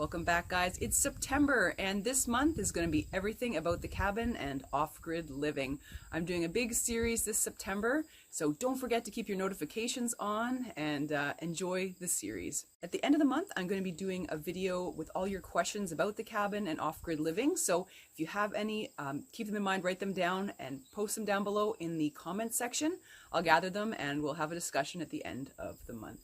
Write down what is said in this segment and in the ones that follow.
Welcome back, guys. It's September and this month is going to be everything about the cabin and off-grid living. I'm doing a big series this September, so don't forget to keep your notifications on and enjoy the series. At the end of the month, I'm going to be doing a video with all your questions about the cabin and off-grid living. So if you have any, keep them in mind, write them down and post them down below in the comments section. I'll gather them and we'll have a discussion at the end of the month.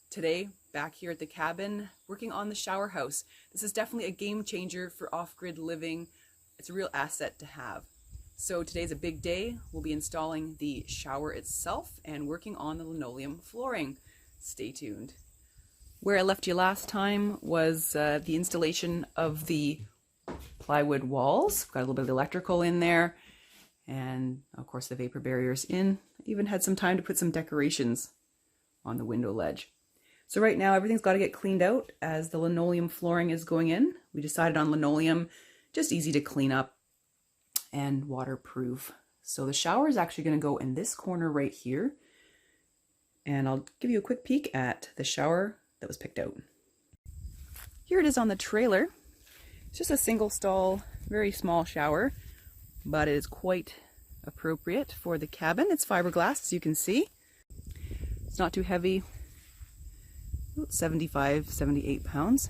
Today, back here at the cabin, working on the shower house. This is definitely a game changer for off-grid living. It's a real asset to have. So today's a big day. We'll be installing the shower itself and working on the linoleum flooring. Stay tuned. Where I left you last time was the installation of the plywood walls. Got a little bit of electrical in there and of course the vapor barriers in. Even had some time to put some decorations on the window ledge. So right now everything's got to get cleaned out as the linoleum flooring is going in. We decided on linoleum, just easy to clean up and waterproof. So the shower is actually going to go in this corner right here. And I'll give you a quick peek at the shower that was picked out. Here it is on the trailer. It's just a single stall, very small shower, but it is quite appropriate for the cabin. It's fiberglass, as you can see. It's not too heavy. 75, 78 pounds.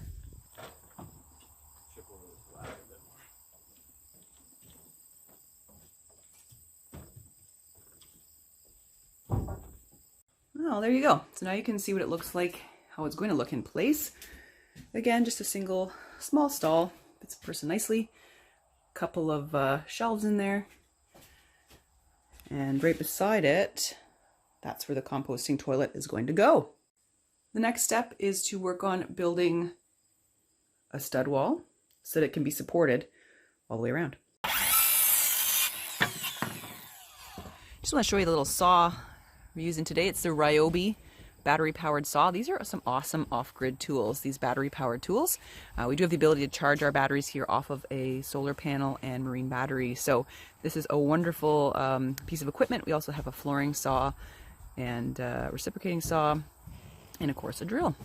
Oh, there you go. So now you can see what it looks like, how it's going to look in place. Again, just a single small stall. Fits a person nicely. Couple of shelves in there. And right beside it, that's where the composting toilet is going to go. The next step is to work on building a stud wall so that it can be supported all the way around. Just want to show you the little saw we're using today. It's the Ryobi battery-powered saw. These are some awesome off-grid tools, these battery-powered tools. We do have the ability to charge our batteries here off of a solar panel and marine battery. So this is a wonderful piece of equipment. We also have a flooring saw and reciprocating saw. And of course a drill.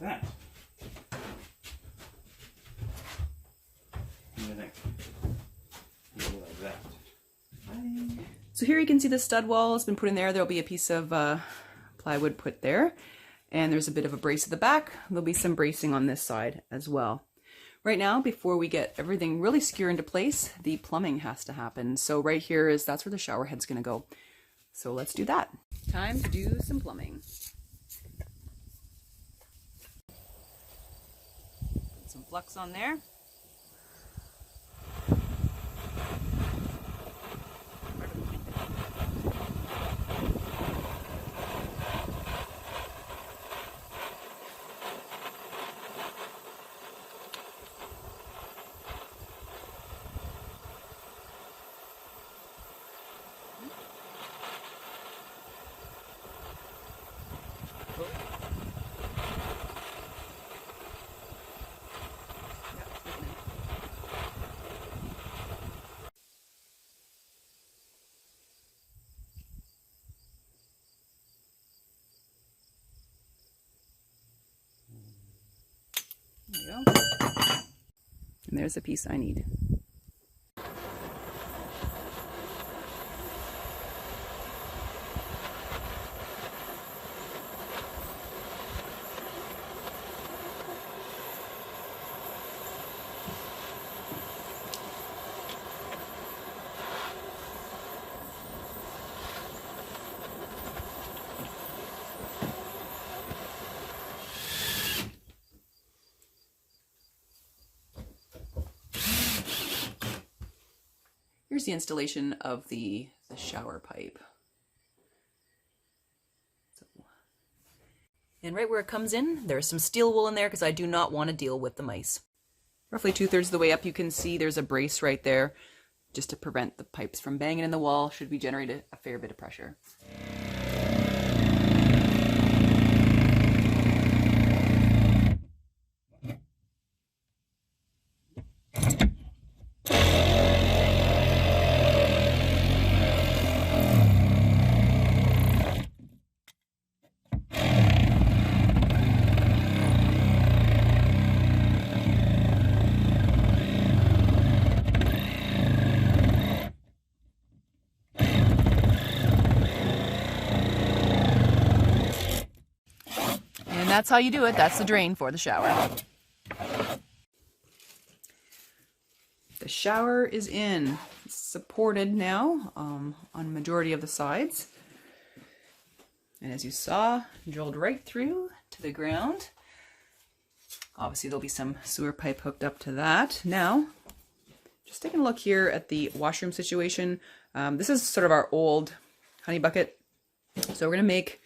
That. Like that. So here you can see the stud wall has been put in there. There'll be a piece of plywood put there, and there's a bit of a brace at the back. There'll be some bracing on this side as well. Right now, before we get everything really secure into place, the plumbing has to happen. So right here is, that's where the shower head's going to go. So let's do that. Time to do some plumbing. Some flux on there. There you go. And there's the piece I need. here's the installation of the shower pipe. And right where it comes in, there's some steel wool in there because I do not want to deal with the mice. Roughly 2/3 of the way up, you can see there's a brace right there just to prevent the pipes from banging in the wall should we generate a fair bit of pressure. And that's how you do it. That's the drain for the shower. The shower is in. It's supported now on the majority of the sides. And as you saw, drilled right through to the ground. Obviously there'll be some sewer pipe hooked up to that. Now, just taking a look here at the washroom situation. This is sort of our old honey bucket. So we're going to make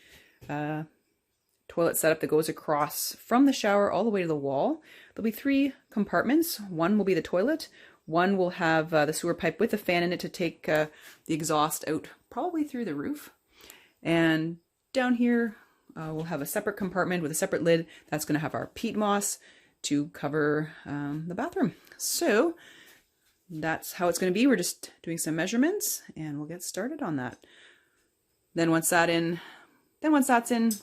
toilet setup that goes across from the shower all the way to the wall. There'll be 3 compartments. One will be the toilet. One will have the sewer pipe with a fan in it to take the exhaust out probably through the roof. And down here we'll have a separate compartment with a separate lid that's going to have our peat moss to cover the bathroom. So that's how it's going to be. We're just doing some measurements and we'll get started on that. Then once that's in,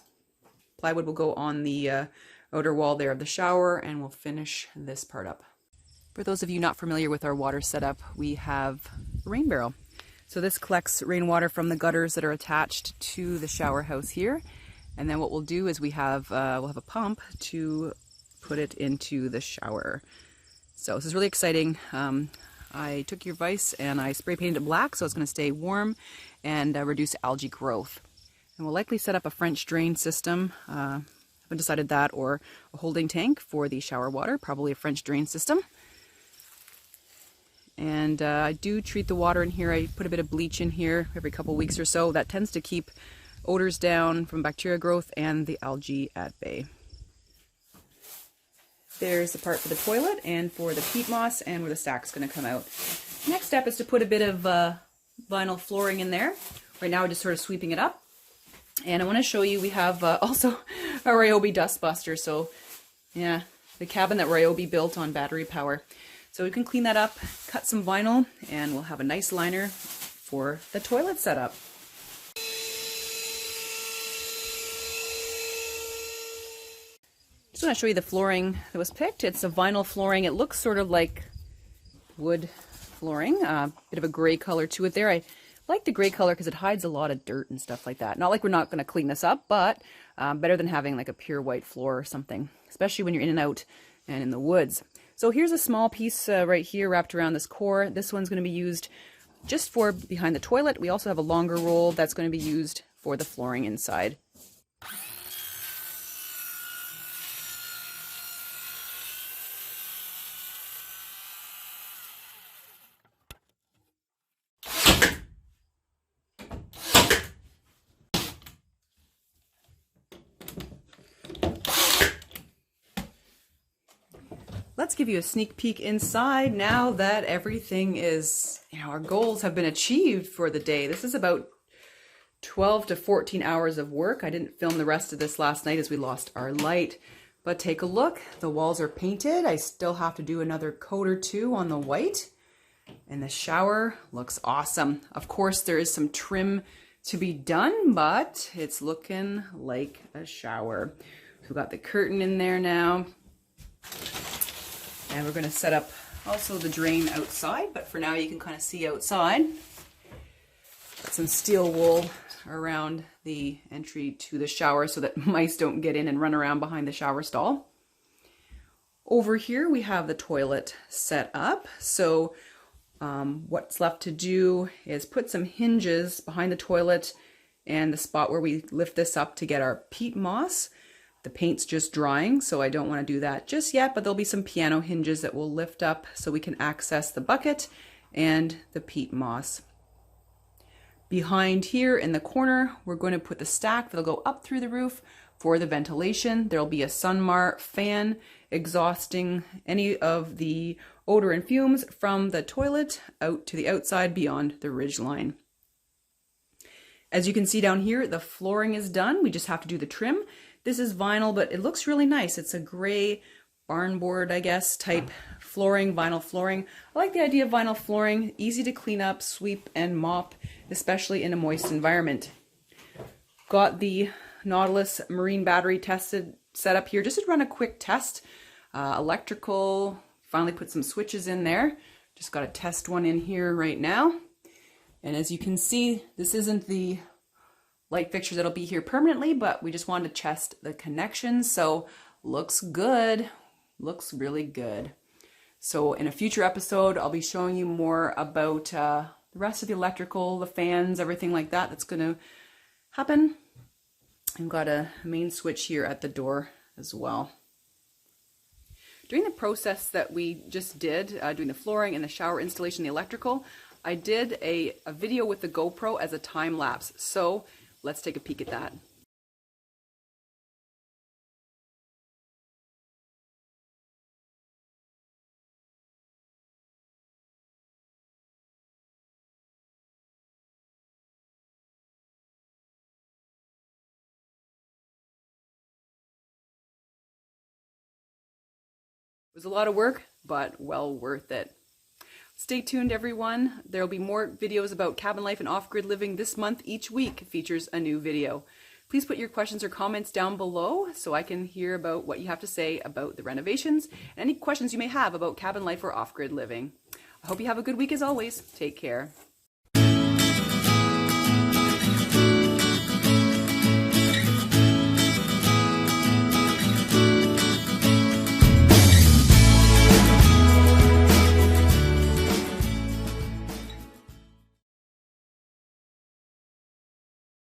plywood will go on the outer wall there of the shower and we'll finish this part up. For those of you not familiar with our water setup, we have a rain barrel. So this collects rainwater from the gutters that are attached to the shower house here. And then what we'll do is we'll have a pump to put it into the shower. So this is really exciting. I took your advice and I spray painted it black so it's going to stay warm and reduce algae growth. And we'll likely set up a French drain system. I haven't decided that, or a holding tank for the shower water, probably a French drain system. And I do treat the water in here. I put a bit of bleach in here every couple weeks or so. That tends to keep odors down from bacteria growth and the algae at bay. There's the part for the toilet and for the peat moss and where the stack's going to come out. Next step is to put a bit of vinyl flooring in there. Right now we're just sort of sweeping it up. And I want to show you, we have also a Ryobi dust buster. So yeah, the cabin that Ryobi built on battery power. So we can clean that up, cut some vinyl, and we'll have a nice liner for the toilet setup. Just want to show you the flooring that was picked. It's a vinyl flooring. It looks sort of like wood flooring, bit of a gray color to it there. I like the gray color because it hides a lot of dirt and stuff like that. Not like we're not going to clean this up, but better than having like a pure white floor or something, especially when you're in and out and in the woods. So here's a small piece right here wrapped around this core. This one's going to be used just for behind the toilet. We also have a longer roll that's going to be used for the flooring inside. Let's give you a sneak peek inside now that everything is, our goals have been achieved for the day. This is about 12 to 14 hours of work. I didn't film the rest of this last night as we lost our light, but take a look. The walls are painted. I still have to do another coat or 2 on the white, and the shower looks awesome. Of course, there is some trim to be done, but it's looking like a shower. So we've got the curtain in there now. And we're going to set up also the drain outside, but for now you can kind of see outside. Got some steel wool around the entry to the shower so that mice don't get in and run around behind the shower stall. Over here we have the toilet set up. So what's left to do is put some hinges behind the toilet and the spot where we lift this up to get our peat moss. The paint's just drying, so I don't want to do that just yet, but there'll be some piano hinges that we'll lift up so we can access the bucket and the peat moss. Behind here in the corner, we're going to put the stack that'll go up through the roof for the ventilation. There'll be a Sunmar fan exhausting any of the odor and fumes from the toilet out to the outside beyond the ridge line. As you can see down here, the flooring is done. We just have to do the trim. This is vinyl, but it looks really nice. It's a gray barn board, I guess, type flooring, vinyl flooring. I like the idea of vinyl flooring, easy to clean up, sweep, and mop, especially in a moist environment. Got the Nautilus marine battery set up here just to run a quick test. Electrical, finally put some switches in there. Just got to test one in here right now. And as you can see, this isn't the light fixture that'll be here permanently, but we just wanted to test the connections. So looks good, looks really good. So in a future episode, I'll be showing you more about the rest of the electrical, the fans, everything like that that's going to happen. I've got a main switch here at the door as well. During the process that we just did, doing the flooring and the shower installation, the electrical, I did a video with the GoPro as a time lapse. So let's take a peek at that. It was a lot of work, but well worth it. Stay tuned, everyone. There will be more videos about cabin life and off-grid living this month. Each week features a new video. Please put your questions or comments down below so I can hear about what you have to say about the renovations and any questions you may have about cabin life or off-grid living. I hope you have a good week as always. Take care.